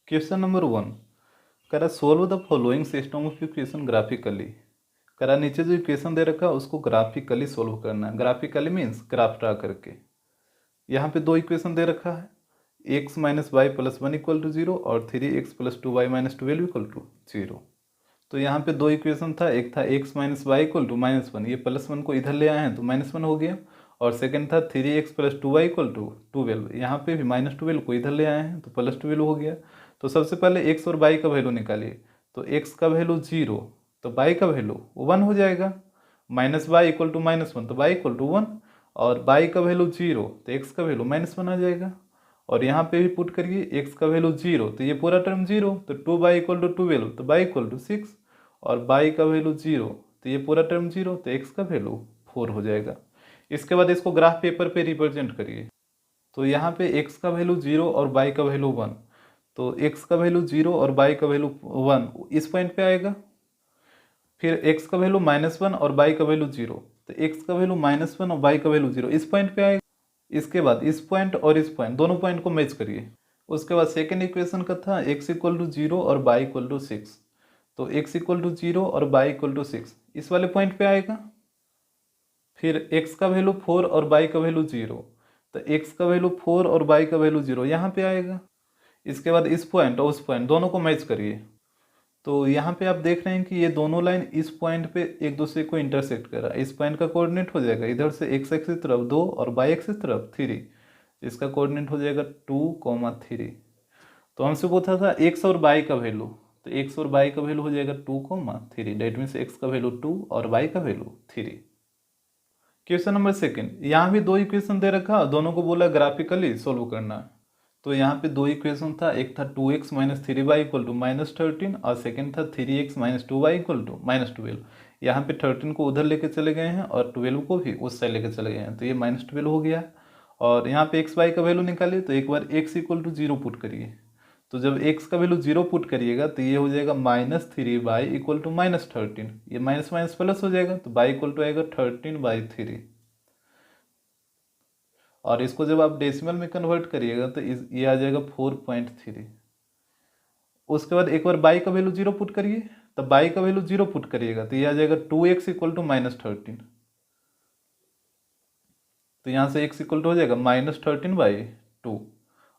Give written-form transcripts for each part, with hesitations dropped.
Question number 1 करा solve the following system of equation graphically. करा नीचे जो इक्वेशन दे रखा है उसको ग्राफिकली सोल्व करना है। ग्राफिकली मीन्स ग्राफ ड्रा करके। यहाँ पे दो इक्वेशन दे रखा है, x minus y plus one equal to zero और 3x plus two y minus twelve equal to zero. तो यहाँ पे दो इक्वेशन था, एक था x minus y equal to minus one, ये प्लस वन को इधर ले आए हैं तो माइनस वन हो गया। और सेकंड था 3x plus two y equal to twelve, यहाँ पे भी माइनस ट्वेल्व को इधर ले आए हैं तो प्लस ट्वेल्व हो गया। तो सबसे पहले एक्स और वाई का वैल्यू निकालिए। तो एक्स का वैल्यू जीरो तो वाई का वैल्यू वन हो जाएगा। Minus y equal to minus one तो वाई इक्वल टू वन। और वाई का वैल्यू जीरो तो एक्स का वैल्यू माइनस वन आ जाएगा। और यहाँ पे भी पुट करिए, एक्स का वैल्यू जीरो तो ये पूरा टर्म जीरो तो two y equal to twelve तो वाई इक्वल टू सिक्स। और बाई का वैल्यू जीरो तो ये पूरा टर्म जीरो तो एक्स का वैल्यू फोर हो जाएगा। इसके बाद इसको ग्राफ पेपर पे रिप्रेजेंट करिए। तो यहाँ पे एक्स का वैल्यू जीरो और बाई का वैल्यू वन, तो एक्स का वैल्यू जीरो और बाई का वैल्यू वन इस पॉइंट पे आएगा। फिर एक्स का वैल्यू माइनस वन और बाई का वैल्यू जीरो, तो एक्स का वैल्यू माइनस वन और बाई का वैल्यू जीरो इस पॉइंट पे आएगा। इसके बाद इस पॉइंट और इस पॉइंट दोनों पॉइंट को मैच करिए। उसके बाद सेकेंड इक्वेशन का था एक्स इक्वल टू जीरो और बाई इक्वल टू सिक्स, तो x इक्वल टू जीरो और बाई इक्वल टू सिक्स इस वाले पॉइंट पे आएगा। फिर x का वैल्यू फोर और बाई का वैल्यू जीरो, तो x का वैल्यू फोर और बाई का वैल्यू जीरो यहाँ पे आएगा। इसके बाद इस पॉइंट और उस पॉइंट दोनों को मैच करिए। तो यहाँ पे आप देख रहे हैं कि ये दोनों लाइन इस पॉइंट पे एक दूसरे को इंटरसेक्ट कर रहा है। इस पॉइंट का कोऑर्डिनेट हो जाएगा इधर से x एक्सिस की तरफ दो और बाई एक्सिस की तरफ थ्री, इसका कोऑर्डिनेट हो जाएगा टू कॉमा थ्री। तो हमसे पूछा था x और बाई का वैल्यू, तो x और बाई का वैल्यू हो जाएगा two comma three, that means x का वैल्यू टू और बाई का value three. Question number second, यहाँ भी दो इक्वेशन दे रखा, दोनों को बोला ग्राफिकली सोल्व करना। तो यहाँ पे दो इक्वेशन था, एक था 2x minus three y equal to minus thirteen और सेकेंड था 3x minus two y equal to minus twelve. यहाँ पे 13 को उधर लेके चले गए हैं और 12 को भी उस साइड लेके चले गए हैं तो ये माइनस ट्वेल्व हो गया। और यहाँ पे एक्स वाई का वैल्यू निकालिए, तो एक बार x equal to zero put करिए। तो जब x का वैल्यू जीरो पुट करिएगा तो ये हो जाएगा minus three y equal to minus thirteen, ये माइनस माइनस प्लस हो जाएगा तो बाई इक्वल टू आएगा 13/3। और इसको जब आप डेसिमल में कन्वर्ट करिएगा तो ये आ जाएगा 4.3। उसके बाद एक बार बाई का वैल्यू जीरो पुट करिए, तो बाई का वैल्यू जीरो पुट करिएगा तो ये आ जाएगा 2x equal to minus thirteen. तो यहाँ से x इक्वल टू हो जाएगा -13/2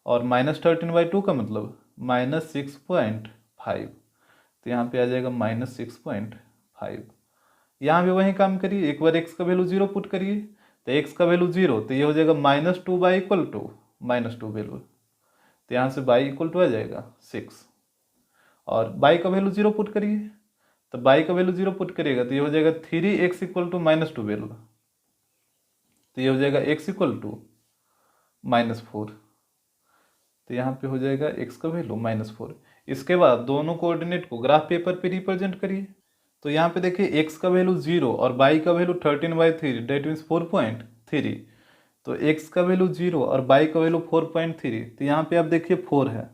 और -13/2 का मतलब -6.5, तो यहाँ पे आ जाएगा -6.5। यहाँ भी वही काम करिए, एक बार x का वैल्यू जीरो पुट करिए, तो x का वैल्यू जीरो तो ये हो जाएगा -2 इक्वल टू -2 वैल्यू, तो यहाँ से बाई इक्वल टू आ जाएगा 6। और बाई का वैल्यू जीरो पुट करिए, तो बाई का वैल्यू जीरो पुट करिएगा तो ये हो जाएगा 3x इक्वल टू -12, तो ये हो जाएगा x इक्वल टू -4, तो यहाँ पे हो जाएगा x का वैल्यू -4। इसके बाद दोनों कोऑर्डिनेट को ग्राफ पेपर पे रिप्रेजेंट करिए। तो यहाँ पे देखिए x का वैल्यू जीरो और बाई का वैल्यू 13/3 डेट मीन्स 4.3, तो x का वैल्यू जीरो और बाई का वैल्यू 4.3, तो यहाँ पे आप देखिए 4 है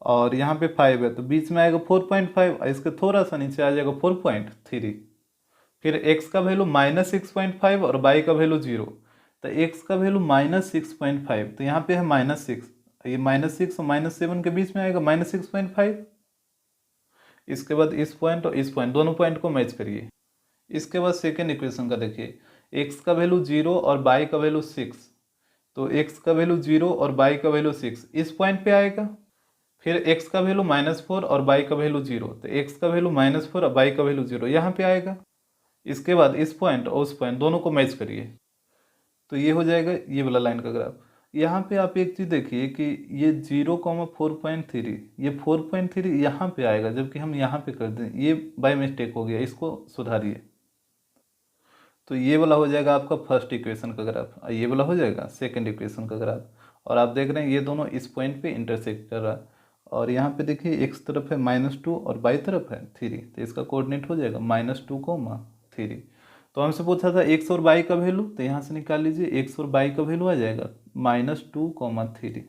और यहाँ पे 5 है तो बीच में आएगा 4.5 और इसके थोड़ा सा नीचे आ जाएगा 4.3। फिर x का वैल्यू -6.5 और बाई का वैल्यू जीरो, तो x का वैल्यू -6.5 तो यहाँ पे है -6, ये -6 और -7 के बीच में आएगा -6.5। इसके बाद इस पॉइंट और इस पॉइंट दोनों पॉइंट को मैच करिए। इसके बाद सेकेंड इक्वेशन का देखिए, x का वैल्यू जीरो और बाई का वैल्यू 6, तो x का वैल्यू जीरो और बाई का वैल्यू 6 इस पॉइंट पे आएगा। फिर x का वैल्यू -4 और बाई का वैल्यू जीरो, तो x का वैल्यू -4 और बाई का वैल्यू जीरो यहाँ पे आएगा। इसके बाद इस पॉइंट और उस पॉइंट दोनों को मैच करिए, तो ये हो जाएगा ये वाला लाइन का ग्राफ। यहाँ पे आप एक चीज़ देखिए कि ये 0,4.3 ये 4.3 यहाँ पे आएगा जबकि हम यहाँ पे कर दें, ये बाय मिस्टेक हो गया, इसको सुधारिए। तो ये वाला हो जाएगा आपका फर्स्ट इक्वेशन का ग्राफ और ये वाला हो जाएगा सेकंड इक्वेशन का ग्राफ। और आप देख रहे हैं ये दोनों इस पॉइंट पे इंटरसेक्ट कर रहा है। और यहाँ पे देखिए एक्स तरफ है -2 और बाई तरफ है 3, तो इसका कोऑर्डिनेट हो जाएगा -2,3। तो हमसे पूछा था एक्स और बाई का वैल्यू, तो यहाँ से निकाल लीजिए एक्स और बाई का वैल्यू आ जाएगा -2,3।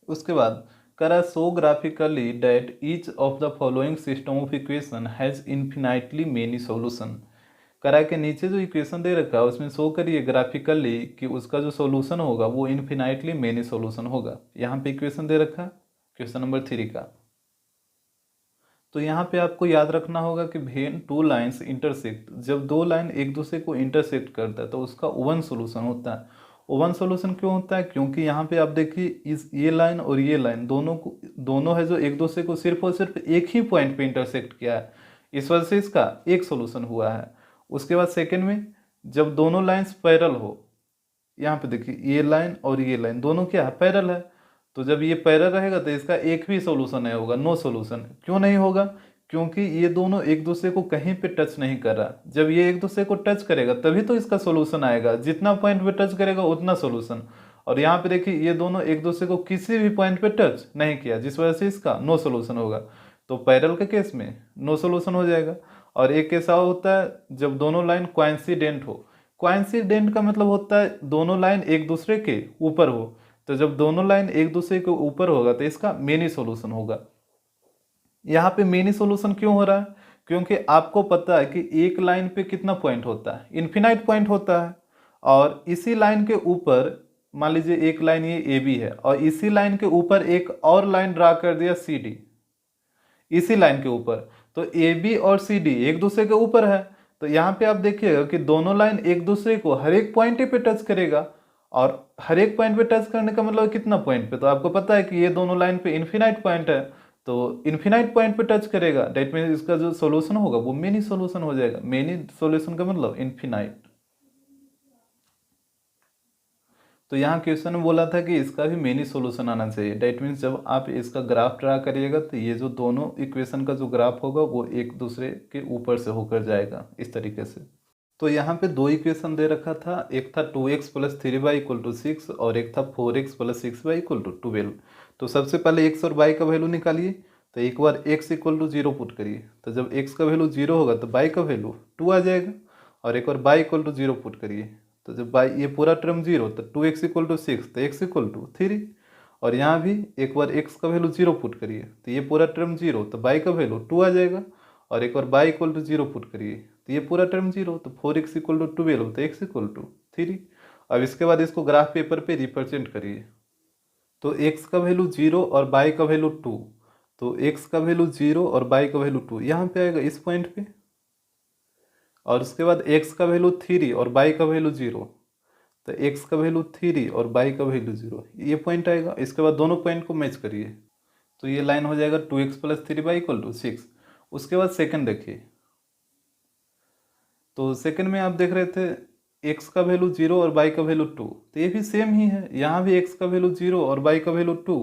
उसके बाद करा so graphically date each of the following system of equation has infinitely many solution. करा के नीचे जो इक्वेशन दे रखा है उसमें शो करिए ग्राफिकली कि उसका जो सॉल्यूशन होगा वो इन्फिनाइटली मेनी सॉल्यूशन होगा। यहाँ पे इक्वेशन दे रखा है क्वेश्चन नंबर 3 का। तो यहाँ पे आपको याद रखना होगा कि व्हेन टू लाइंस इंटरसेक्ट, जब दो लाइन एक दूसरे को इंटरसेक्ट करता है तो उसका ओवन सॉल्यूशन होता है। ओवन सॉल्यूशन क्यों होता है? क्योंकि यहाँ पे आप देखिए इस ये लाइन और ये लाइन दोनों है जो एक दूसरे को सिर्फ और सिर्फ एक ही पॉइंट पे इंटरसेक्ट किया है, इस वजह से इसका एक सॉल्यूशन हुआ है। उसके बाद सेकेंड में, जब दोनों लाइंस पैरल हो, यहाँ पे देखिए ये लाइन और ये लाइन दोनों क्या है, पैरल है। तो जब ये पैरल रहेगा तो इसका एक भी सॉल्यूशन नहीं होगा, नो सॉल्यूशन। क्यों नहीं होगा? क्योंकि ये दोनों एक दूसरे को कहीं पे टच नहीं कर रहा। जब ये एक दूसरे को टच करेगा तभी तो इसका सॉल्यूशन आएगा, जितना पॉइंट पे टच करेगा उतना सॉल्यूशन। और यहाँ पे देखिए ये दोनों एक दूसरे को किसी भी पॉइंट पे टच नहीं किया, जिस वजह से इसका नो सॉल्यूशन होगा। तो पैरल के केस में नो सॉल्यूशन हो जाएगा। और एक ऐसा होता है जब दोनों लाइन कोइंसिडेंट हो। कोइंसिडेंट का मतलब होता है दोनों लाइन एक दूसरे के ऊपर हो। तो जब दोनों लाइन एक दूसरे के ऊपर होगा तो इसका मेनी सॉल्यूशन होगा। यहाँ पे मेनी सॉल्यूशन क्यों हो रहा है? क्योंकि आपको पता है कि एक लाइन पे कितना पॉइंट होता है, इन्फिनाइट पॉइंट होता है। और इसी लाइन के ऊपर मान लीजिए एक लाइन ये ए बी है और इसी लाइन के ऊपर एक और लाइन ड्रा कर दिया सी डी, इसी लाइन के ऊपर। तो ए बी और सी डी एक दूसरे के ऊपर है। तो यहाँ पे आप देखिएगा कि दोनों लाइन एक दूसरे को हर एक पॉइंट पे टच करेगा। और हर एक पॉइंट पे टच करने का मतलब कितना पॉइंट पे? तो आपको पता है कि ये दोनों लाइन पे इन्फिनाइट पॉइंट है, तो इन्फिनाइट पॉइंट पे टच करेगा, दैट मीन इसका जो सॉल्यूशन होगा वो मेनी सॉल्यूशन हो जाएगा। मेनी सॉल्यूशन का मतलब इन्फिनाइट। तो यहाँ क्वेश्चन में बोला था कि इसका भी मेनी सॉल्यूशन आना चाहिए। दैट मीन्स जब आप इसका ग्राफ ड्रा करिएगा तो ये जो दोनों इक्वेशन का जो ग्राफ होगा वो एक दूसरे के ऊपर से होकर जाएगा इस तरीके से। तो यहाँ पे दो इक्वेशन दे रखा था, एक था 2x plus 3y equal to 6 और एक था 4x plus 6y equal to 12। तो सबसे पहले x और y का वैल्यू निकालिए। तो एक बार x इक्वल टू 0 पुट करिए, तो जब x का वैल्यू 0 होगा तो y का वैल्यू 2 आ जाएगा। और एक बार y इक्वल टू 0 पुट करिए, तो जब y ये पूरा टर्म 0 तो 2x इक्वल टू 6 तो x इक्वल टू 3। और यहाँ भी एक बार x का वैल्यू 0 पुट करिए, तो ये पूरा टर्म 0 तो y का वैल्यू 2 आ जाएगा। और एक बार y इक्वल टू 0 पुट करिए, तो ये पूरा टर्म 0 तो 4x इक्वल टू 12 तो x इक्वल टू 3। अब इसके बाद इसको ग्राफ पेपर पे रिप्रेजेंट करिए। तो x का वैल्यू 0 और y का वैल्यू 2, तो x का वैल्यू 0 और y का वैल्यू 2 यहाँ पे आएगा इस पॉइंट पे। और उसके बाद x का वैल्यू 3 और y का वैल्यू 0, तो x का वैल्यू 3 और y का वैल्यू 0 ये पॉइंट आएगा। इसके बाद दोनों पॉइंट को मैच करिए, तो ये लाइन हो जाएगा 2x plus 3y equal to 6। उसके बाद सेकंड देखिए, तो सेकंड में आप देख रहे थे x का वैल्यू 0 और y का वैल्यू 2, तो ये भी सेम ही है। यहाँ भी x का वैल्यू 0 और y का वैल्यू 2,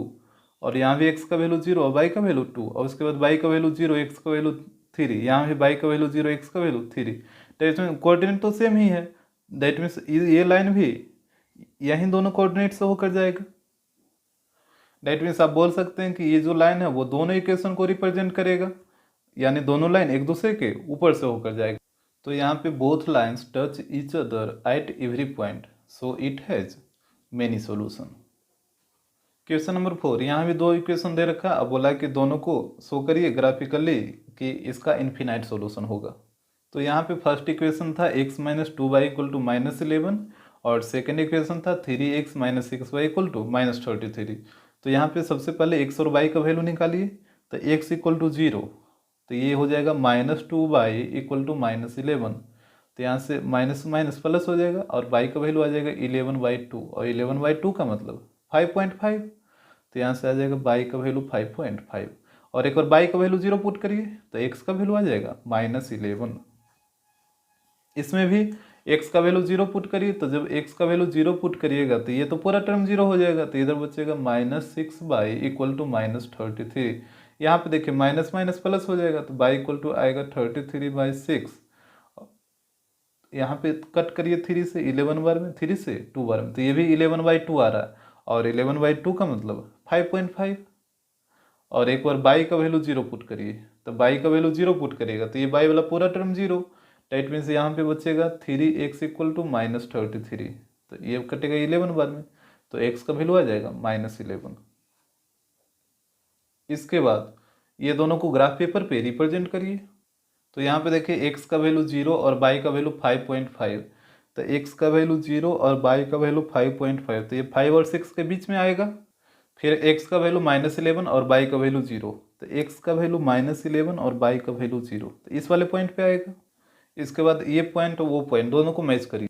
और यहाँ भी x का वैल्यू 0 और y का वैल्यू 2, और उसके बाद y का वैल्यू 0 x का वैल्यू 3, यहाँ भी y का वैल्यू 0 x का वैल्यू 3। तो इसमें कोऑर्डिनेट तो सेम ही है, दैट मीन्स ये लाइन भी यहीं दोनों कोऑर्डिनेट से होकर जाएगा। दैट मीन्स आप बोल सकते हैं कि ये जो लाइन है वो दोनों इक्वेशन को रिप्रेजेंट करेगा, यानी दोनों लाइन एक दूसरे के ऊपर से होकर जाएगा। तो यहाँ पे both lines touch each other at every point, so it has many solution. Question number 4, यहाँ भी दो इक्वेशन दे रखा, अब बोला कि दोनों को शो करिए ग्राफिकली कि इसका इन्फिनाइट सॉल्यूशन होगा। तो यहाँ पे फर्स्ट इक्वेशन था x minus 2y equal to -11 और सेकेंड इक्वेशन था 3x minus 6y equal to -33। तो यहाँ पे सबसे पहले x और y का वैल्यू निकालिए। तो x इक्वल टू 0, तो ये हो जाएगा -2y इक्वल टू -11। तो यहाँ से माइनस माइनस प्लस हो जाएगा और y का वैल्यू आ जाएगा 11/2, और 11/2 का मतलब 5.5। तो यहाँ से आ जाएगा y का वैल्यू 5.5। और एक बार y का वैल्यू 0 पुट करिए तो x का वैल्यू आ जाएगा -11। इसमें भी x का वैल्यू 0 पुट करिए, तो जब x का वैल्यू 0 पुट करिएगा तो ये तो पूरा टर्म 0 हो जाएगा, तो इधर बचेगा -6y इक्वल टू -33। यहाँ पे देखिए माइनस माइनस प्लस हो जाएगा, तो y इक्वल टू आएगा 33/6। यहाँ पे कट करिए 3 से, 11 बार में 3 से 2 बार में, तो ये भी 11/2 आ रहा है, और 11/2 का मतलब 5.5। और एक बार y का वैल्यू 0 पुट करिए, तो y का वैल्यू 0 पुट करिएगा तो ये y वाला पूरा टर्म 0, डेट मीन्स यहाँ पे बचेगा 3x इक्वल टू -33। तो ये कटेगा 11 बार में, तो x का वैल्यू आ जाएगा -11। इसके बाद ये दोनों को ग्राफ पेपर पे रिप्रेजेंट करिए। तो यहाँ पे देखिए x का वैल्यू 0 और y का वैल्यू 5.5, तो x का वैल्यू 0 और y का वैल्यू 5.5, तो ये 5 और 6 के बीच में आएगा। फिर x का वैल्यू -11 और y का वैल्यू 0, तो x का वैल्यू -11 और y का वैल्यू 0, तो इस वाले पॉइंट पे आएगा। इसके बाद ये पॉइंट और वो पॉइंट दोनों को मैच करिए,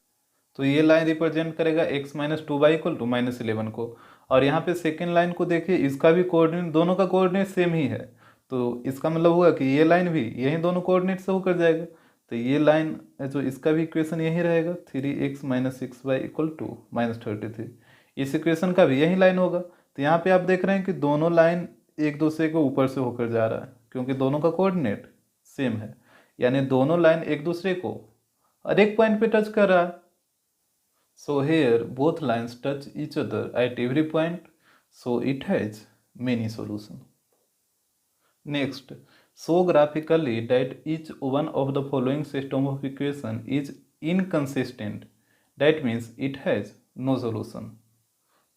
तो ये लाइन रिप्रेजेंट करेगा x - 2y = -11 को। और यहाँ पे सेकेंड लाइन को देखिए, इसका भी कोऑर्डिनेट, दोनों का कोऑर्डिनेट सेम ही है, तो इसका मतलब हुआ कि ये लाइन भी यही दोनों कोऑर्डिनेट से होकर जाएगा। तो ये लाइन जो इसका भी इक्वेशन यही रहेगा, 3x - 6y = -33। इस इक्वेशन का भी यही लाइन होगा। तो यहाँ पे आप देख रहे हैं कि दोनों लाइन एक दूसरे के ऊपर से होकर जा रहा है, क्योंकि दोनों का कोऑर्डिनेट सेम है, यानी दोनों लाइन एक दूसरे को हर एक पॉइंट पे टच कर रहा है। So here both lines touch each other at every point, so it has many solutions. Next, show graphically that each one of the following system of equation is inconsistent. That means it has no solution.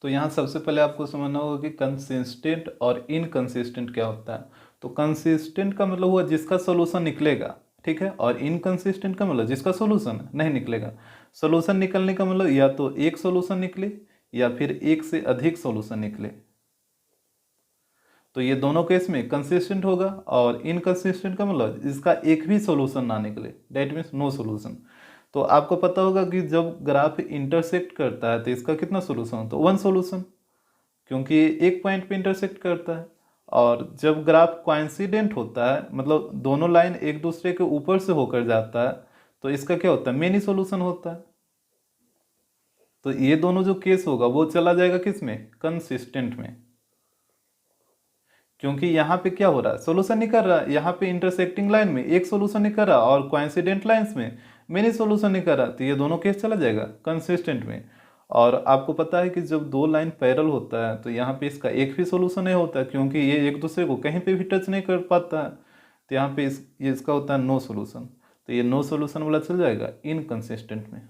तो यहाँ सबसे पहले आपको समझना होगा कि consistent और inconsistent क्या होता है। तो कंसिस्टेंट का मतलब हुआ जिसका सोल्यूशन निकलेगा, ठीक है, और इनकंसिस्टेंट का मतलब जिसका सोल्यूशन नहीं निकलेगा। सोल्यूशन निकलने का मतलब या तो एक सोल्यूशन निकले या फिर एक से अधिक सोल्यूशन निकले। तो ये दोनों केस में कंसिस्टेंट होगा, और इनकंसिस्टेंट का मतलब इसका एक भी सोल्यूशन ना निकले, दैट मीन्स नो सोल्यूशन। तो आपको पता होगा कि जब ग्राफ इंटरसेक्ट करता है तो इसका कितना सोल्यूशन होता है, 1 सोल्यूशन, क्योंकि एक पॉइंट पे इंटरसेक्ट करता है। और जब ग्राफ कोइंसिडेंट होता है, मतलब दोनों लाइन एक दूसरे के ऊपर से होकर जाता है, तो इसका क्या होता है, मेनी सोल्यूशन होता है। तो ये दोनों जो केस होगा वो चला जाएगा किस में, कंसिस्टेंट में, क्योंकि यहाँ पे क्या हो रहा है, सोल्यूशन निकल रहा है। यहाँ पे इंटरसेक्टिंग लाइन में एक सोल्यूशन निकल रहा है और कोइंसिडेंट लाइंस में मेनी सोल्यूशन निकल रहा है, तो ये दोनों केस चला जाएगा कंसिस्टेंट में। और आपको पता है कि जब दो लाइन पैरेलल होता है तो यहाँ पे इसका एक भी सोल्यूशन नहीं होता, क्योंकि ये एक दूसरे को कहीं पे भी टच नहीं कर पाता है। तो यहाँ पे ये इसका होता है नो सोल्यूशन, तो ये नो सोल्यूशन वाला चल जाएगा इनकंसिस्टेंट में।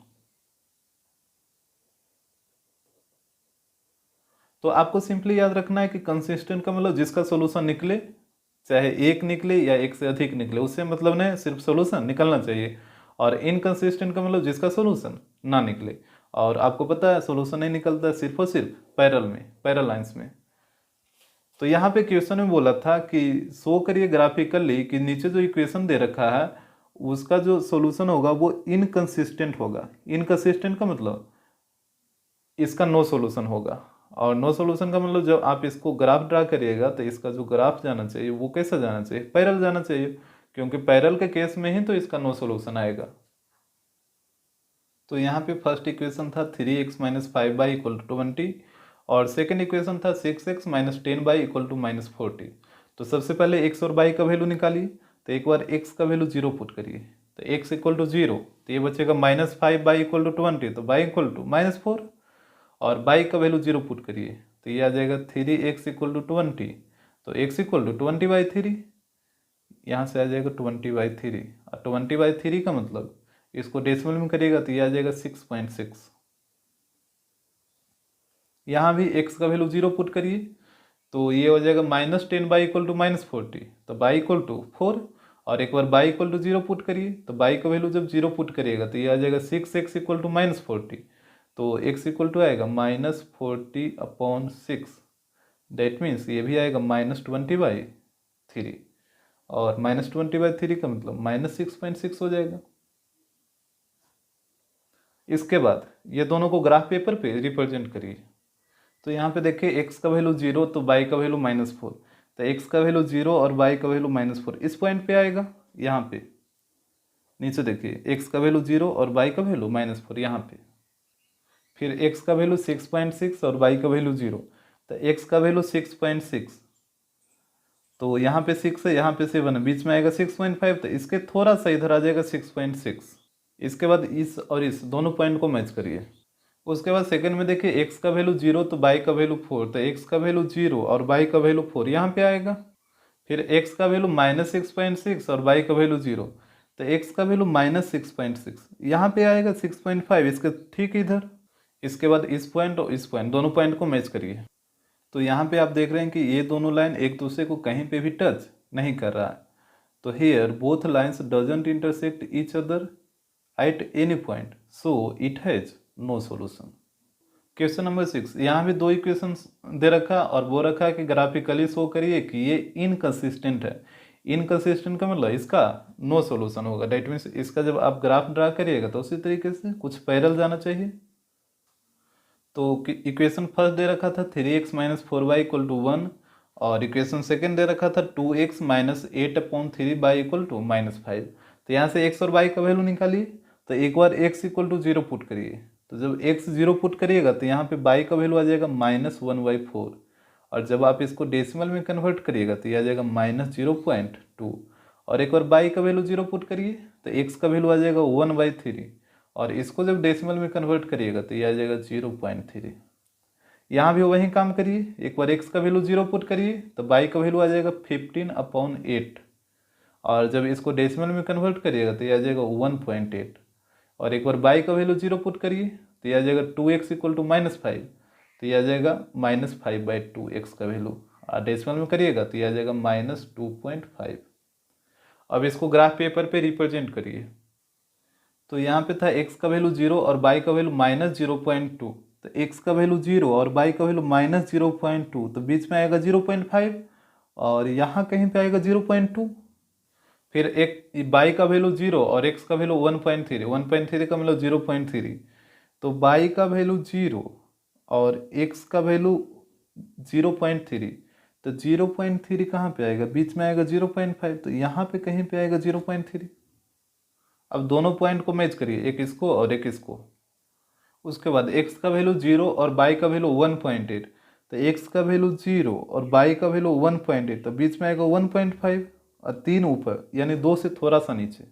तो आपको सिंपली याद रखना है कि कंसिस्टेंट का मतलब जिसका सोल्यूशन निकले, चाहे एक निकले या एक से अधिक निकले, उससे मतलब नहीं, सिर्फ सोल्यूशन निकलना चाहिए। और इनकंसिस्टेंट का मतलब जिसका सोल्यूशन ना निकले, और आपको पता है सोल्यूशन नहीं निकलता है सिर्फ और सिर्फ पैरेलल में, पैरेलल लाइंस में। तो यहाँ पे क्वेश्चन में बोला था कि शो करिए ग्राफिकली कि नीचे जो इक्वेशन दे रखा है उसका जो सोल्यूशन होगा वो इनकंसिस्टेंट होगा। इनकंसिस्टेंट का मतलब इसका नो सोल्यूशन होगा, और नो सोल्यूशन का मतलब जब आप इसको ग्राफ ड्रा करिएगा तो इसका जो ग्राफ जाना चाहिए वो कैसा जाना चाहिए, पैरेलल जाना चाहिए, क्योंकि पैरेलल के केस में ही तो इसका नो सोल्यूशन आएगा। तो यहाँ पे फर्स्ट इक्वेशन था 3x - 5y = 20, और सेकेंड इक्वेशन था 6x - 10y = -40। तो सबसे पहले x और y का वैल्यू निकालिए। तो एक बार x का वैल्यू 0 पुट करिए, तो x = 0, तो ये बचेगा -5y = 20, तो y = -4, और y का वैल्यू 0 पुट करिए, तो ये आ जाएगा 3x = 20, तो x = 20/3, यहाँ से आ जाएगा 20/3, और 20/3 का मतलब इसको डेसिमल में करिएगा तो ये आ जाएगा 6.6। यहाँ भी x का वैल्यू 0 पुट करिए, तो ये हो जाएगा -10y = -40, तो y = 4, और एक बार y = 0 पुट करिए, तो y का वैल्यू जब 0 पुट करिएगा तो ये आ जाएगा 6x = -40, तो x = आएगा -40/6, दैट मीन्स ये भी आएगा -20/3, और -20/3 का मतलब -6.6 हो जाएगा। इसके बाद ये दोनों को ग्राफ पेपर पे रिप्रेजेंट करिए। तो यहाँ पे देखिए x का वैल्यू 0 तो y का वैल्यू -4, तो x का वैल्यू 0 और y का वैल्यू -4 इस पॉइंट पे आएगा। यहाँ पे नीचे देखिए x का वैल्यू 0 और y का वैल्यू -4 यहाँ पे, फिर x का वैल्यू 6.6 और y का वैल्यू 0, तो x का वैल्यू 6.6, तो यहाँ पे 6 है, यहाँ पे 7 है, बीच में आएगा 6.5, तो इसके थोड़ा सा इधर आ जाएगा 6.6। इसके बाद इस और इस दोनों पॉइंट को मैच करिए। उसके बाद सेकंड में देखिए x का वैल्यू 0 तो y का वैल्यू 4, तो x का वैल्यू 0 और y का वैल्यू 4 यहाँ पे आएगा। फिर x का वैल्यू -6.6 और y का वैल्यू 0, तो x का वैल्यू -6.6 यहाँ पे आएगा 6.5 इसके ठीक इधर। इसके बाद इस पॉइंट और इस पॉइंट दोनों पॉइंट को मैच करिए। तो यहाँ पे आप देख रहे हैं कि ये दोनों लाइन एक दूसरे को कहीं पे भी टच नहीं कर रहा है, तो here both lines doesn't intersect each other at any point, so it has no solution. Question number 6, यहाँ भी दो इक्वेशन दे रखा और वो रखा है कि ग्राफिकली शो करिए कि ये इनकंसिस्टेंट है। इनकंसिस्टेंट का मतलब इसका नो सॉल्यूशन होगा। डेट मीन्स इसका जब आप ग्राफ ड्रा करिएगा तो उसी तरीके से कुछ पैरेलल जाना चाहिए। तो इक्वेशन फर्स्ट दे रखा था 3x minus 4y equal to 1 और इक्वेशन सेकेंड दे रखा था 2x minus 8/3y equal to -5। तो यहाँ से x और y का वैल्यू निकालिए। तो एक बार x इक्वल टू 0 पुट करिए। तो जब x 0 पुट करिएगा तो यहाँ पे y का वैल्यू आ जाएगा -1/4 और जब आप इसको डेसिमल में कन्वर्ट करिएगा तो ये आ जाएगा -0.2 और एक बार y का वैल्यू 0 पुट करिए तो x का वैल्यू आ जाएगा 1/3 और इसको जब डेसिमल में कन्वर्ट करिएगा तो ये आ जाएगा 0.3। यहाँ भी वही काम करिए, एक बार x का वैल्यू 0 पुट करिए तो y का वैल्यू आ जाएगा 15/8 और जब इसको डेसिमल में कन्वर्ट करिएगा तो ये आ जाएगा 1.8 और एक बार y का वैल्यू 0 पुट करिए तो ये आ जाएगा 2x इक्वल टू -5 तो ये आ जाएगा -5/2x का वैल्यू और डेसिमल में करिएगा तो ये आ जाएगा -2.5। अब इसको ग्राफ पेपर पे रिप्रेजेंट करिए। तो यहाँ पे था x का वैल्यू 0 और y का वैल्यू -0.2, तो x का वैल्यू 0 और y का वैल्यू -0.2 तो बीच में आएगा 0.5 और यहाँ कहीं पे आएगा 0.2। फिर एक y का वैल्यू 0 और x का वैल्यू 1.3, 1.3 का मतलब 0.3 तो y का वैल्यू 0 और x का वैल्यू 0.3 तो 0.3 कहाँ पे आएगा, बीच में आएगा 0.5 तो यहाँ पे कहीं पे आएगा 0.3। अब दोनों पॉइंट को मैच करिए, एक इसको और एक इसको। उसके बाद x का वैल्यू 0 और y का वैल्यू 1.8 तो x का वैल्यू 0 और y का वैल्यू 1.8 तो बीच में आएगा 1.5 और 3 ऊपर यानी 2 से थोड़ा सा नीचे।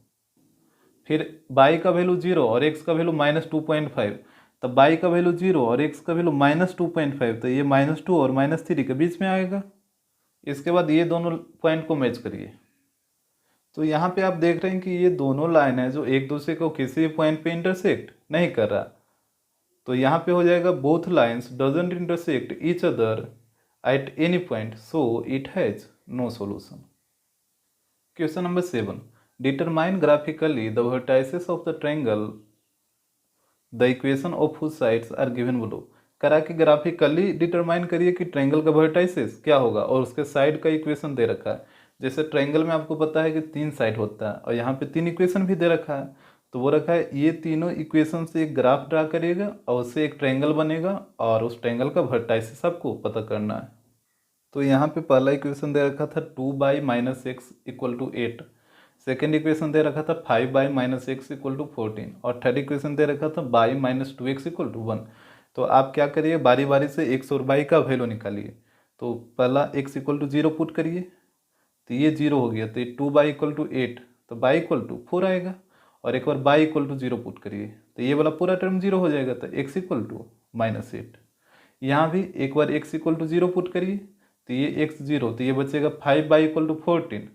फिर y का वैल्यू 0 और x का वैल्यू -2.5 तो y का वैल्यू 0 और x का वैल्यू -2.5 तो ये -2 और -3 के बीच में आएगा। इसके बाद ये दोनों पॉइंट को मैच करिए। तो यहाँ पे आप देख रहे हैं कि ये दोनों लाइन है जो एक दूसरे को किसी भी पॉइंट पे इंटरसेक्ट नहीं कर रहा। तो यहाँ पे हो जाएगा both lines doesn't intersect each other at any point so it has no solution. Question number 7, determine graphically the vertices of the triangle the equation of whose sides are given below. करा कि graphically determine करिए कि triangle का vertices क्या होगा और उसके side का इक्वेशन दे रखा है। जैसे ट्रायंगल में आपको पता है कि 3 साइड होता है और यहाँ पे 3 इक्वेशन भी दे रखा है। तो वो रखा है ये तीनों इक्वेशन से एक ग्राफ ड्रा करिएगा और उससे एक ट्रायंगल बनेगा और उस ट्रायंगल का वर्टाइसेस आपको पता करना है। तो यहाँ पे पहला इक्वेशन दे रखा था 2y - x equal to 8, second equation दे रखा था 5y - x इक्वल टू 14 और थर्ड इक्वेशन दे रखा था y - 2x इक्वल टू 1। तो आप क्या करिए, बारी बारी से x और y का वैल्यू निकालिए। तो पहला x इक्वल टू 0 पुट करिए तो ये 0 हो गया, तो ये 2y इक्वल टू 8 तो y इक्वल टू 4 आएगा और एक बार y इक्वल टू 0 पुट करिए तो ये वाला पूरा टर्म 0 हो जाएगा तो x इक्वल टू -8। यहाँ भी एक बार x इक्वल टू 0 पुट करिए तो ये x 0 तो ये बचेगा 5y इक्वल टू 14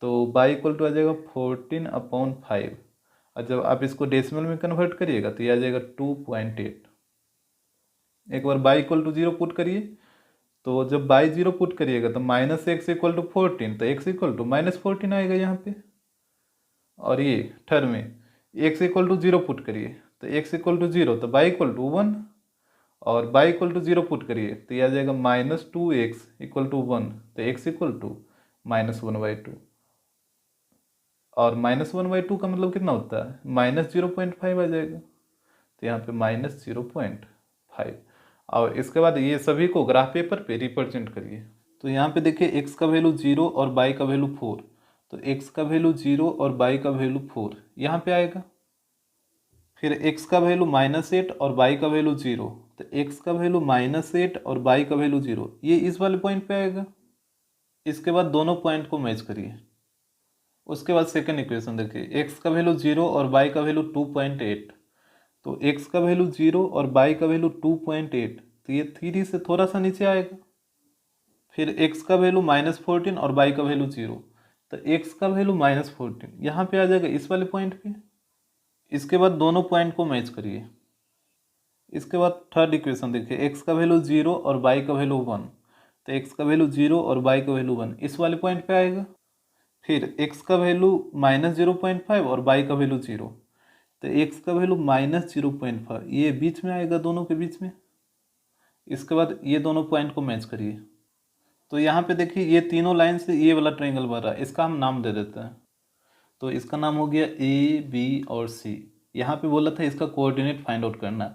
तो y इक्वल टू आ जाएगा 14/5 और जब आप इसको डेसिमल में कन्वर्ट करिएगा तो ये आ जाएगा 2.8। एक बार y इक्वल टू 0 पुट करिए तो जब y 0 पुट करिएगा तो -x इक्वल टू 14 तो x इक्वल टू -14 आएगा यहाँ पे। और ये थर्ड में x इक्वल टू 0 पुट करिए तो x इक्वल टू 0 तो y इक्वल टू 1 और y इक्वल टू 0 पुट करिए तो ये आ जाएगा -2x इक्वल टू 1 तो x इक्वल टू -1/2 और -1/2 का मतलब कितना होता है, -0.5 आ जाएगा तो यहाँ पे -0.5। और इसके बाद ये सभी को ग्राफ पेपर पे रिप्रेजेंट करिए। तो यहाँ पे देखिए x का वैल्यू 0 और y का वैल्यू 4 तो x का वैल्यू 0 और y का वैल्यू 4 यहाँ पे आएगा। फिर x का वैल्यू -8 और y का वैल्यू 0 तो x का वैल्यू -8 और y का वैल्यू 0 ये इस वाले पॉइंट पे आएगा। इसके बाद दोनों पॉइंट को मैच करिए। उसके बाद सेकंड इक्वेशन देखिए x का वैल्यू 0 और y का वैल्यू 2.8 तो x का वैल्यू 0 और y का वैल्यू 2.8 तो ये 3 से थोड़ा सा नीचे आएगा। फिर x का वैल्यू -14 और y का वैल्यू 0 तो x का वैल्यू -14 यहाँ पे आ जाएगा इस वाले पॉइंट पे। इसके बाद दोनों पॉइंट को मैच करिए। इसके बाद थर्ड इक्वेशन देखिए x का वैल्यू 0 और y का वैल्यू 1 तो x का वैल्यू 0 और y का वैल्यू 1 इस वाले पॉइंट पे आएगा। फिर x का वैल्यू -0.5 और y का वैल्यू 0। तो x का वैल्यू -0.5 ये बीच में आएगा, दोनों के बीच में। इसके बाद ये दोनों पॉइंट को मैच करिए। तो यहाँ पे देखिए ये तीनों लाइन से ये वाला ट्रायंगल बन रहा है, इसका हम नाम दे देते हैं। तो इसका नाम हो गया ए, बी और सी। यहाँ पे बोला था इसका कोऑर्डिनेट फाइंड आउट करना।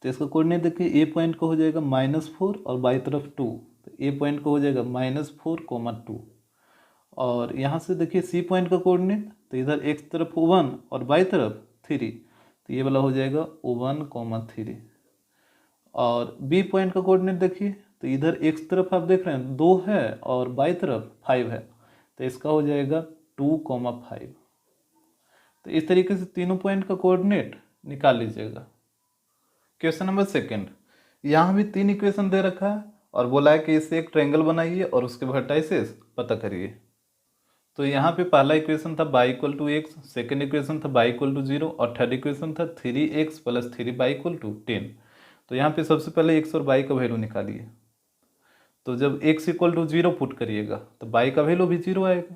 तो इसका कोऑर्डिनेट देखिए, ए पॉइंट को हो जाएगा -4 और बाई तरफ 2। तो ए पॉइंट को हो जाएगा -4, 2। और यहाँ से देखिए सी पॉइंट का कोऑर्डिनेट, तो इधर एक्स तरफ 1 और बाई तरफ 3। तो ये वाला हो जाएगा 1, 3। और बी पॉइंट का कोऑर्डिनेट देखिए, तो इधर एक्स तरफ आप देख रहे हैं 2 है और बाई तरफ 5 है। तो इसका हो जाएगा 2, 5। तो इस तरीके से तीनों पॉइंट का कोऑर्डिनेट निकाल लीजिएगा। क्वेश्चन नंबर 2, यहाँ भी 3 इक्वेशन दे रखा है और बोला है कि इससे एक ट्रायंगल बनाइए और उसके वर्टाइसेस पता करिए। तो यहाँ पे पहला इक्वेशन था y = x, सेकेंड इक्वेशन था y = 0 और थर्ड इक्वेशन था 3x + 3y = 10। तो यहाँ पे सबसे पहले x और y का वैल्यू निकालिए। तो जब x = 0 पुट करिएगा तो y का वैल्यू भी 0 आएगा।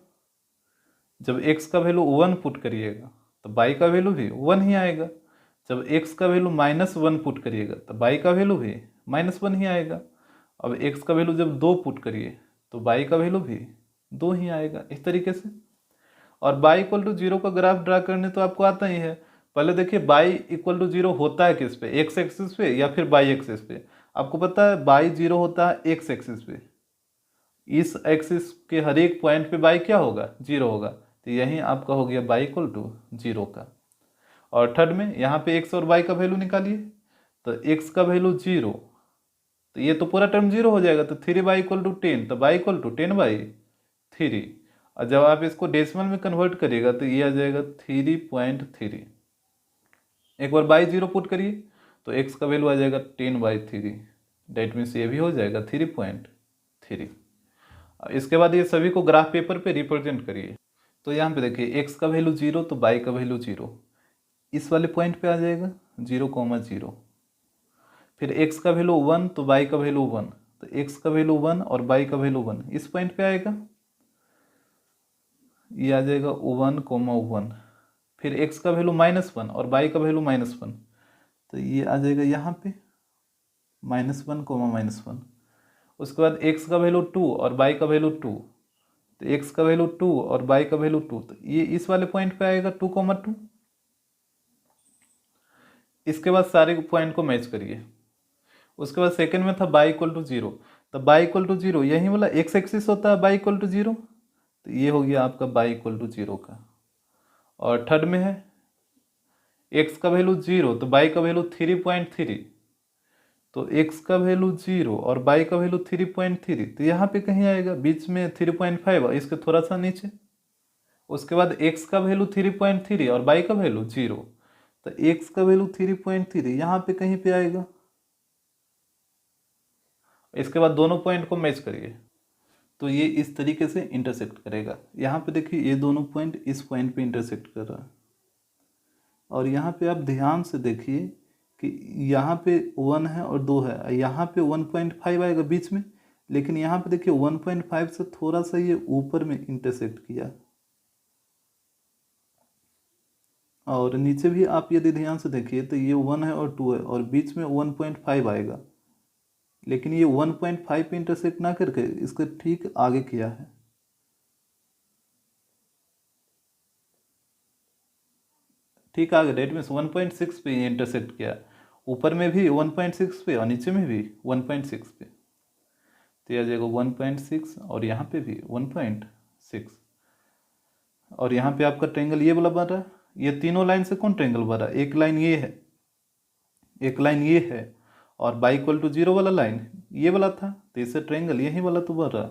जब x का वैल्यू 1 पुट करिएगा तो y का वैल्यू भी 1 ही आएगा। जब x का वैल्यू -1 पुट करिएगा तो y का वैल्यू भी -1 ही आएगा। अब x का वैल्यू जब 2 पुट करिए तो y का वैल्यू भी 2 ही आएगा, इस तरीके से। और y = 0 का ग्राफ ड्रा करने तो आपको आता ही है। पहले देखिए y = 0 होता है किस पे, x एक्सिस पे या फिर y एक्सिस पे। आपको पता है y 0 होता है x एक्सिस पे। इस एक्सिस के हर एक पॉइंट पे y क्या होगा, 0 होगा। तो यही आपका हो गया y = 0 का। और थर्ड में यहाँ पे x और y का वैल्यू निकालिए। तो x का वैल्यू 0, तो ये तो पूरा टर्म 0 हो जाएगा। तो 3y = 10, तो y = 10/3। और जब आप इसको डेसिमल में कन्वर्ट करिएगा तो ये आ जाएगा 3.3। एक बार y 0 पुट करिए तो x का वैल्यू आ जाएगा 10/3। डेट मीन्स ये भी हो जाएगा 3.3। इसके बाद ये सभी को ग्राफ पेपर पे रिप्रेजेंट करिए। तो यहाँ पे देखिए x का वैल्यू 0 तो y का वैल्यू 0 इस वाले पॉइंट पे आ जाएगा 0,0। फिर x का वैल्यू 1 तो y का वैल्यू 1, तो x का वैल्यू 1 और y का वैल्यू 1 इस पॉइंट पे आएगा, ये आ जाएगा 1,1। फिर x का वैल्यू -1 और y का वैल्यू -1, तो ये आ जाएगा यहाँ पे -1, -1। उसके बाद x का वैल्यू 2 और y का वैल्यू 2, तो x का वैल्यू 2 और y का वैल्यू 2, तो ये इस वाले पॉइंट पे आएगा 2,2। इसके बाद सारे पॉइंट को मैच करिए। उसके बाद सेकंड में था y = 0, तो y = 0 यही वाला x एक्सिस होता है y = 0, तो ये हो गया आपका y = 0 का। और थर्ड में है x का वैल्यू 0 तो y का वैल्यू 3.3, तो x का वैल्यू 0 और y का वैल्यू 3.3, तो यहाँ पे कहीं आएगा बीच में 3.5 इसके थोड़ा सा नीचे। उसके बाद x का वैल्यू 3.3 और y का वैल्यू 0, तो x का वैल्यू 3.3 यहाँ पे कहीं पे आएगा। इसके बाद दोनों पॉइंट को मैच करिए तो ये इस तरीके से इंटरसेक्ट करेगा। यहाँ पे देखिए ये दोनों पॉइंट इस पॉइंट पे इंटरसेक्ट कर रहा है। और यहाँ पे आप ध्यान से देखिए कि यहाँ पे 1 है और 2 है, यहाँ पे 1.5 आएगा बीच में, लेकिन यहाँ पे देखिए 1.5 से थोड़ा सा ये ऊपर में इंटरसेक्ट किया। और नीचे भी आप यदि ध्यान से देखिए तो ये 1 है और 2 है और बीच में 1.5 आएगा, लेकिन ये 1.5 पे इंटरसेक्ट ना करके इसके ठीक आगे किया है। ठीक आगे, डेट मीन्स 1.6 पे ये इंटरसेक्ट किया, ऊपर में भी 1.6 पे और नीचे में भी 1.6 पे। तो यह जाएगा 1.6 और यहाँ पे भी 1.6। और यहाँ पे आपका ट्रायंगल ये वाला बन रहा है। ये तीनों लाइन से कौन ट्रायंगल बन रहा है, एक लाइन ये है, एक लाइन ये है, और y = 0 वाला लाइन ये वाला था, तो इससे ट्रायंगल यही वाला तो बन रहा है।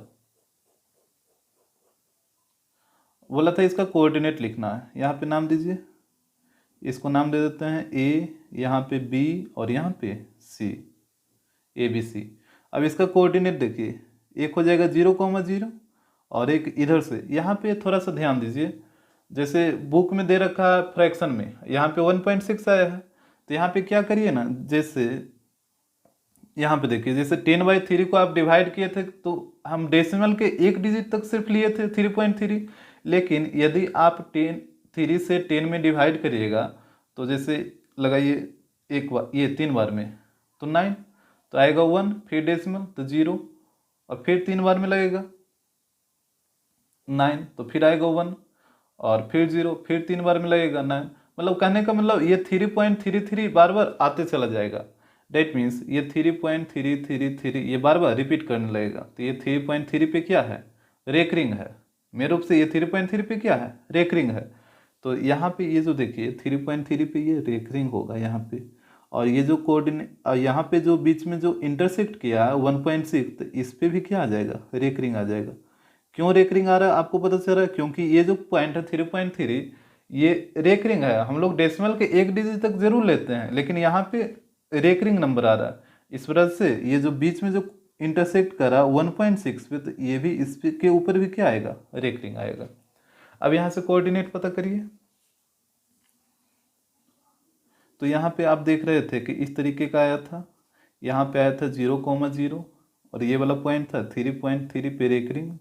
बोला था इसका कोऑर्डिनेट लिखना है, यहाँ पे नाम दीजिए। इसको नाम दे देते हैं a, यहाँ पे b और यहाँ पे c, ABC। अब इसका कोऑर्डिनेट देखिए, एक हो जाएगा 0,0 और एक इधर से। यहाँ पे थोड़ा सा ध्यान दीजिए, जैसे बुक में दे रखा है फ्रैक्शन में यहाँ पे 1.6 आया है, तो यहाँ पे क्या करिए ना, जैसे यहाँ पे देखिए जैसे 10/3 को आप डिवाइड किए थे तो हम डेसिमल के एक डिजिट तक सिर्फ लिए थे 3.3, लेकिन यदि आप 3 से 10 में डिवाइड करिएगा तो जैसे लगाइए एक बार ये 3 बार में तो 9, तो आएगा 1, फिर डेसिमल तो 0, और फिर 3 बार में लगेगा 9, तो फिर आएगा 1 और फिर 0, फिर 3 बार में लगेगा 9। मतलब कहने का मतलब ये 3.33 बार बार आते चला जाएगा। डेट मीन्स ये 3.333 ये बार बार रिपीट करने लगेगा। तो ये 3.3 पे क्या है, रेकरिंग है। मेरे रूप से ये 3.3 पे क्या है, रेकरिंग है। तो यहाँ पे ये जो देखिए 3.3 पे ये रेकरिंग होगा यहाँ पे, और ये जो कोऑर्डिनेट यहाँ पे जो बीच में जो इंटरसेक्ट किया है 1.6, तो इस पे भी क्या आ जाएगा, रेकरिंग आ जाएगा। क्यों रेकरिंग आ रहा है आपको पता चल रहा है, क्योंकि ये जो पॉइंट है 3.3 ये रेकरिंग है। हम लोग डेसिमल के 1 डिजिट तक जरूर लेते हैं, लेकिन यहाँ पे रेकरिंग नंबर आ रहा है। इस वजह से ये जो बीच में जो इंटरसेक्ट करा 1.6 पे, तो ये भी इस के ऊपर भी क्या आएगा, रेकरिंग आएगा। अब यहाँ से कोऑर्डिनेट पता करिए। तो यहाँ पे आप देख रहे थे कि इस तरीके का आया था, यहाँ पे आया था 0,0 और ये वाला पॉइंट था 3.3 पे रेकरिंग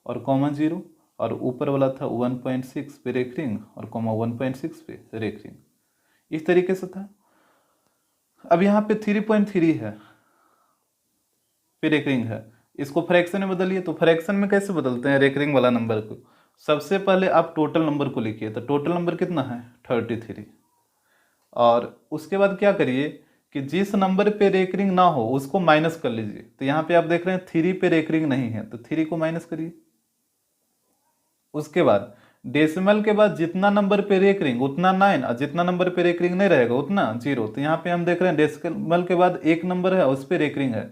और कॉमा 0, और ऊपर वाला था 1.6 पे रेकरिंग और कॉमा 1.6 पे रेकरिंग। इस तरीके से था। अब यहाँ पे 3.3 है पे रेकरिंग है, इसको फ्रैक्शन में बदलिए। तो फ्रैक्शन में कैसे बदलते हैं रेकरिंग वाला नंबर को, सबसे पहले आप टोटल नंबर को लिखिए। तो टोटल नंबर कितना है 33, और उसके बाद क्या करिए कि जिस नंबर पे रेकरिंग ना हो उसको माइनस कर लीजिए। तो यहाँ पे आप देख रहे हैं 3 पे रेकरिंग नहीं है, तो 3 को माइनस करिए। उसके बाद डेसिमल के बाद जितना नंबर पे रेकरिंग उतना 9, और जितना नंबर पे रेकरिंग नहीं रहेगा उतना 0। तो यहाँ पे हम देख रहे हैं डेसिमल के बाद एक नंबर है उस पर रेकरिंग है,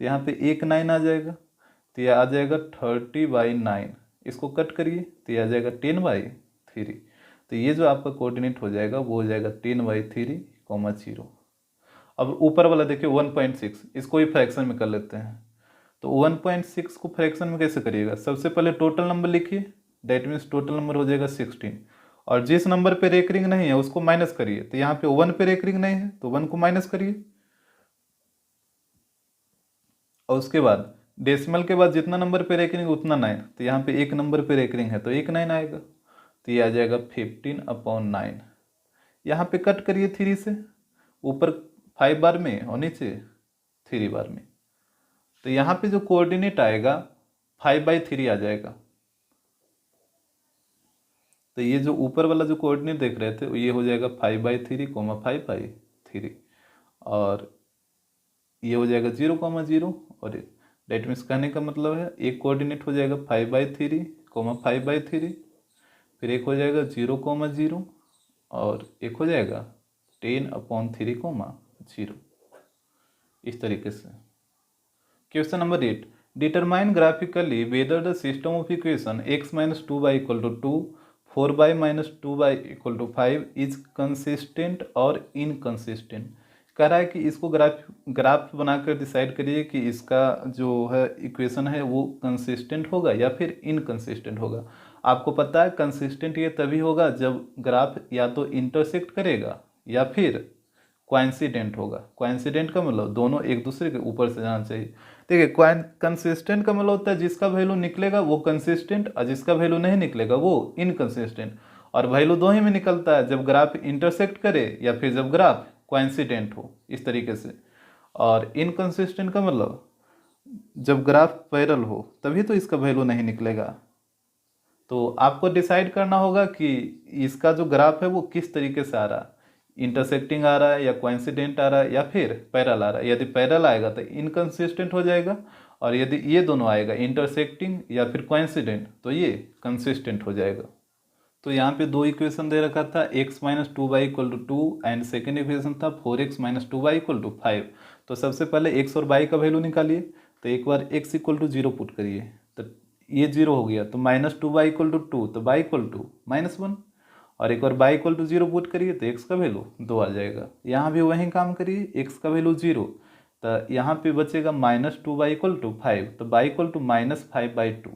तो यहाँ पे एक 9 आ जाएगा। तो यह आ जाएगा 30/9। इसको कट करिए तो यह आ जाएगा 10/3। तो ये जो आपका कोऑर्डिनेट हो जाएगा वो हो जाएगा 10/3, 0। अब ऊपर वाला देखिए 1.6, इसको ही फ्रैक्शन में कर लेते हैं। तो 1.6 को फ्रैक्शन में कैसे करिएगा, सबसे पहले टोटल नंबर लिखिए, दैट मीन्स टोटल नंबर हो जाएगा 16, और जिस नंबर पे रेकरिंग नहीं है उसको माइनस करिए। तो यहाँ पे 1 पे रेकरिंग नहीं है तो 1 को माइनस करिए, और उसके बाद डेसिमल के बाद जितना नंबर पे रेकरिंग उतना 9। तो यहाँ पे एक नंबर पे रेकरिंग है तो एक 9 आएगा, तो ये आ जाएगा 15/9। यहाँ पे कट करिए 3 से, ऊपर 5 बार में और नीचे 3 बार में। तो यहाँ पे जो कोऑर्डिनेट आएगा 5/3 आ जाएगा। तो ये जो ऊपर वाला जो कोऑर्डिनेट देख रहे थे ये हो जाएगा 5/3, 5/3, और ये हो जाएगा 0,0, और डेट मीन्स कहने का मतलब है एक कोऑर्डिनेट हो जाएगा 5/3, 5/3, फिर एक हो जाएगा 0,0, और एक हो जाएगा 10/3, 0। इस तरीके से। Question number 8, determine graphically whether the system of equation x - 2y = 2, 4y - 2y = 5 is consistent और इनकंसिस्टेंट। कह रहा है कि इसको ग्राफ बनाकर डिसाइड करिए कि इसका जो है इक्वेशन है वो कंसिस्टेंट होगा या फिर इनकंसिस्टेंट होगा। आपको पता है कंसिस्टेंट ये तभी होगा जब ग्राफ या तो इंटरसेक्ट करेगा या फिर कोइंसिडेंट होगा। कोइंसिडेंट का मतलब दोनों एक दूसरे के ऊपर से जाना चाहिए। देखिए कंसिस्टेंट का मतलब होता है जिसका वैल्यू निकलेगा वो कंसिस्टेंट, और जिसका वैल्यू नहीं निकलेगा वो इनकंसिस्टेंट। और वैल्यू दो ही में निकलता है, जब ग्राफ इंटरसेक्ट करे या फिर जब ग्राफ कोइंसिडेंट हो, इस तरीके से। और इनकंसिस्टेंट का मतलब जब ग्राफ पैरेलल हो तभी तो इसका वैल्यू नहीं निकलेगा। तो आपको डिसाइड करना होगा कि इसका जो ग्राफ है वो किस तरीके से आ रहा है, इंटरसेक्टिंग आ रहा है या कोइंसिडेंट आ रहा है या फिर पैरेलल आ रहा है। यदि पैरेलल आएगा तो इनकंसिस्टेंट हो जाएगा, और यदि ये दोनों आएगा इंटरसेक्टिंग या फिर कोइंसिडेंट तो ये कंसिस्टेंट हो जाएगा। तो यहाँ पे दो इक्वेशन दे रखा था, x - 2y = 2 and second equation था 4x - 2y = 5। तो सबसे पहले x और y का वैल्यू निकालिए। तो एक बार x = 0 पुट करिए, तो ये 0 हो गया, तो -2y = 2, तो y = -1, और एक बार y = 0 पुट करिए तो x का वैल्यू 2 आ जाएगा। यहाँ भी वही काम करिए, x का वैल्यू 0, तो यहाँ पे बचेगा -2y = 5, तो y = -5/2,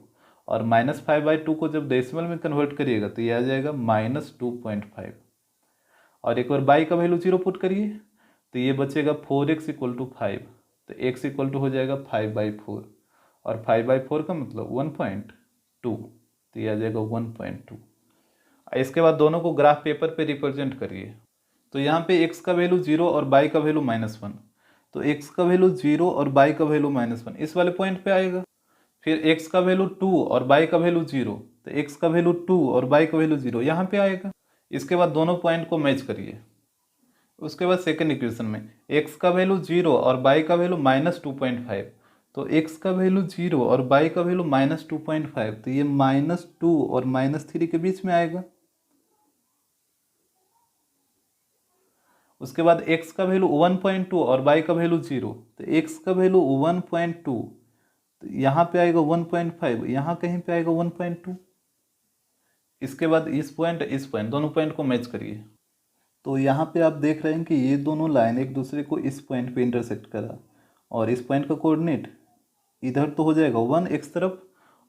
और -5/2 को जब डेसिमल में कन्वर्ट करिएगा तो ये आ जाएगा -2.5, और एक बार y का वैल्यू 0 पुट करिए तो ये बचेगा 4x = 5, तो x = हो जाएगा 5/4, और 5/4 का मतलब 1.2। तो ये आ जाएगा 1.2। इसके बाद दोनों को ग्राफ पेपर पे रिप्रेजेंट करिए। तो यहाँ पे x का वैल्यू 0 और y का वैल्यू -1, तो x का वैल्यू 0 और y का वैल्यू -1 इस वाले पॉइंट पे आएगा। फिर x का वैल्यू 2 और y का वैल्यू 0, तो x का वैल्यू 2 और y का वैल्यू 0 यहाँ पे आएगा। इसके बाद दोनों पॉइंट को मैच करिए। उसके बाद सेकेंड इक्वेशन में x का वैल्यू 0 और y का वैल्यू -2.5, तो x का वैल्यू 0 और y का वैल्यू -2.5, तो ये -2 और -3 के बीच में आएगा। उसके बाद x का वैल्यू 1.2 और y का वैल्यू 0, तो x का वैल्यू 1.2, तो यहाँ पे आएगा 1.5, यहाँ कहीं पे आएगा 1.2। इसके बाद इस पॉइंट दोनों पॉइंट को मैच करिए। तो यहाँ पे आप देख रहे हैं कि ये दोनों लाइन एक दूसरे को इस पॉइंट पे इंटरसेक्ट करा, और इस पॉइंट का कोऑर्डिनेट इधर तो हो जाएगा 1 x तरफ,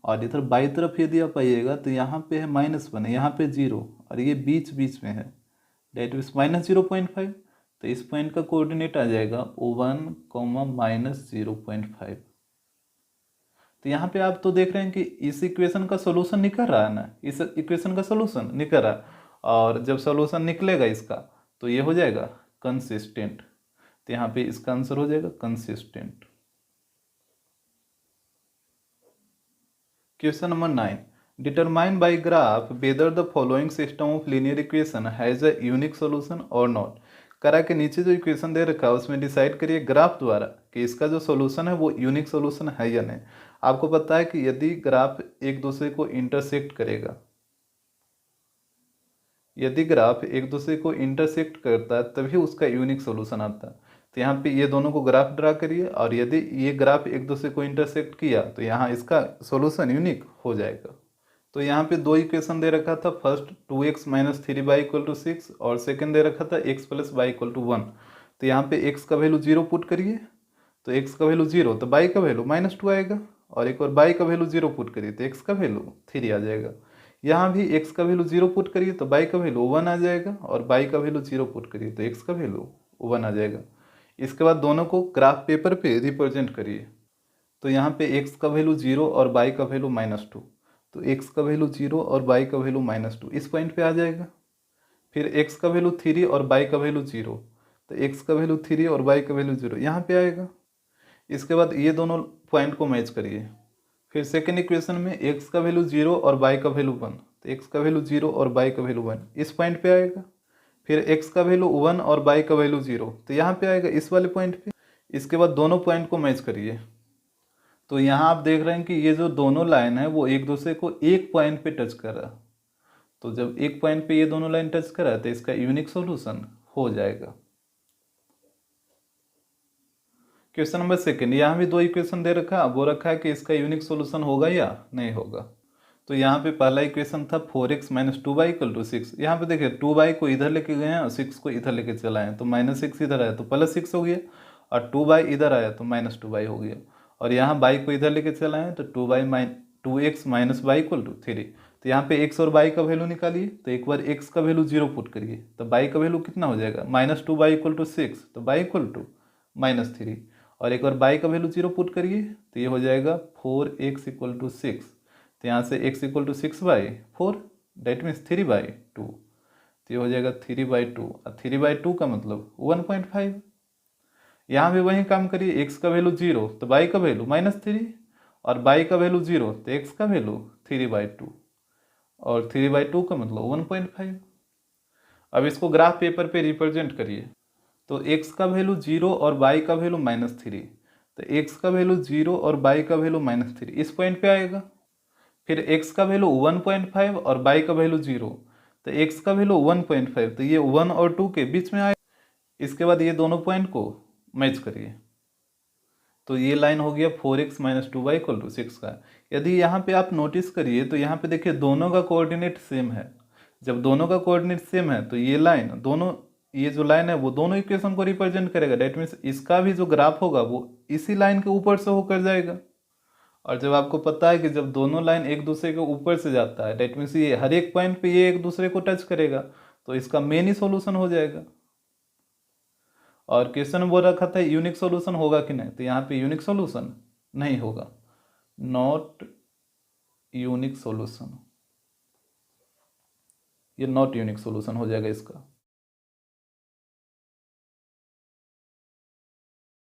और इधर बाई तरफ यदि आप आइएगा तो यहाँ पे है -1, यहाँ पे 0, और ये बीच बीच में है, डेट मीन्स -0.5, तो इस पॉइंट का कोऑर्डिनेट आ जाएगा 1, -0.5। तो यहाँ पे आप तो देख रहे हैं कि इस इक्वेशन का सोल्यूशन निकल रहा है ना, इस इक्वेशन का सोल्यूशन निकल रहा है, और जब सोल्यूशन निकलेगा इसका तो ये हो जाएगा कंसिस्टेंट। तो यहाँ पे इसका आंसर हो जाएगा consistent. Question number 9, determine by graph whether the following system of linear equation has a unique solution और नॉट। करा के नीचे जो इक्वेशन दे रखा है उसमें डिसाइड करिए ग्राफ द्वारा कि इसका जो सॉल्यूशन है वो यूनिक सॉल्यूशन है या नहीं। आपको पता है कि यदि ग्राफ एक दूसरे को इंटरसेक्ट करेगा, यदि ग्राफ एक दूसरे को इंटरसेक्ट करता है तभी उसका यूनिक सॉल्यूशन आता है। तो यहाँ पे ये दोनों को ग्राफ ड्रा करिए, और यदि ये ग्राफ एक दूसरे को इंटरसेक्ट किया तो यहाँ इसका सॉल्यूशन यूनिक हो जाएगा। तो यहाँ पे दो इक्वेशन दे रखा था, फर्स्ट 2x - 3y = 6, और सेकंड दे रखा था x + y = 1। तो यहाँ पे x का वैल्यू 0 पुट करिए, तो x का वैल्यू 0, तो y का वैल्यू -2 आएगा, और एक और y का वैल्यू 0 पुट करिए तो x का वैल्यू 3 आ जाएगा। यहाँ भी x का वैल्यू 0 पुट करिए तो y का वैल्यू 1 आ जाएगा, और y का वैल्यू 0 पुट करिए तो x का वैल्यू 1 आ जाएगा। इसके बाद दोनों को ग्राफ पेपर पे रिप्रेजेंट करिए। तो यहाँ पे x का वैल्यू 0 और y का वैल्यू -2, तो x का वैल्यू 0 और y का वैल्यू -2 इस पॉइंट पे आ जाएगा। फिर x का वैल्यू 3 और y का वैल्यू 0, तो x का वैल्यू 3 और y का वैल्यू 0 यहाँ पे आएगा। इसके बाद ये दोनों पॉइंट को मैच करिए। फिर सेकेंड इक्वेशन में x का वैल्यू 0 और y का वैल्यू 1, तो x का वैल्यू 0 और y का वैल्यू 1 इस पॉइंट पे आएगा। फिर x का वैल्यू 1 और y का वैल्यू 0, तो यहाँ पे आएगा इस वाले पॉइंट पे। इसके बाद दोनों पॉइंट को मैच करिए। तो यहाँ आप देख रहे हैं कि ये जो दोनों लाइन है वो एक दूसरे को एक पॉइंट पे टच कर रहा है। तो जब एक पॉइंट पे ये दोनों लाइन टच कर रहा है तो इसका यूनिक सॉल्यूशन हो जाएगा। क्वेश्चन नंबर सेकंड, यहाँ भी दो इक्वेशन दे रखा है, वो रखा है कि इसका यूनिक सॉल्यूशन होगा या नहीं होगा। तो यहाँ पे पहला इक्वेशन था 4x - 2y = 6। यहाँ पे देखिए 2y को इधर लेके गए हैं और 6 को इधर लेके चलाए हैं, तो -6 इधर आया तो +6 हो गया, और 2y इधर आया तो -2y हो गया, और यहाँ y को इधर लेके चलाए हैं तो 2x - y = 3। तो यहाँ पे x और y का वैल्यू निकालिए। तो एक बार x का वैल्यू 0 पुट करिए तो y का वैल्यू कितना हो जाएगा, -2y = 6, तो y = -3, और एक बार y का वैल्यू 0 पुट करिए तो ये हो जाएगा 4x = 6। तो यहाँ से x = 6/4, डेट मीन्स 3/2, तो ये हो जाएगा 3/2, और 3/2 का मतलब 1.5। यहाँ भी वही काम करिए, x का वैल्यू 0 तो y का वैल्यू -3, और y का वैल्यू 0 तो x का वैल्यू 3/2, और 3/2 का मतलब 1.5। अब इसको ग्राफ पेपर पे रिप्रेजेंट करिए। तो x का वैल्यू 0 और y का वैल्यू -3, तो x का वैल्यू 0 और y का वैल्यू -3 इस पॉइंट पे आएगा। फिर x का वैल्यू 1.5 और y का वैल्यू 0, तो x का वैल्यू 1.5, तो ये 1 और 2 के बीच में आएगा। इसके बाद ये दोनों पॉइंट को मैच करिए। तो ये लाइन हो गया 4x - 2y = 6 का। यदि यहाँ पे आप नोटिस करिए तो यहाँ पे देखिए दोनों का कोऑर्डिनेट सेम है। जब दोनों का कोऑर्डिनेट सेम है तो ये लाइन दोनों, ये जो लाइन है वो दोनों इक्वेशन को रिप्रेजेंट करेगा। डेट मीन्स इसका भी जो ग्राफ होगा वो इसी लाइन के ऊपर से होकर जाएगा। और जब आपको पता है कि जब दोनों लाइन एक दूसरे के ऊपर से जाता है, डेट मीन्स ये हर एक पॉइंट पे ये एक दूसरे को टच करेगा, तो इसका मेन ही सॉल्यूशन हो जाएगा। और क्वेश्चन बोल रखा था यूनिक सॉल्यूशन होगा कि नहीं, तो यहाँ पे यूनिक सॉल्यूशन नहीं होगा, नॉट यूनिक सॉल्यूशन। ये नॉट यूनिक सोल्यूशन हो जाएगा इसका।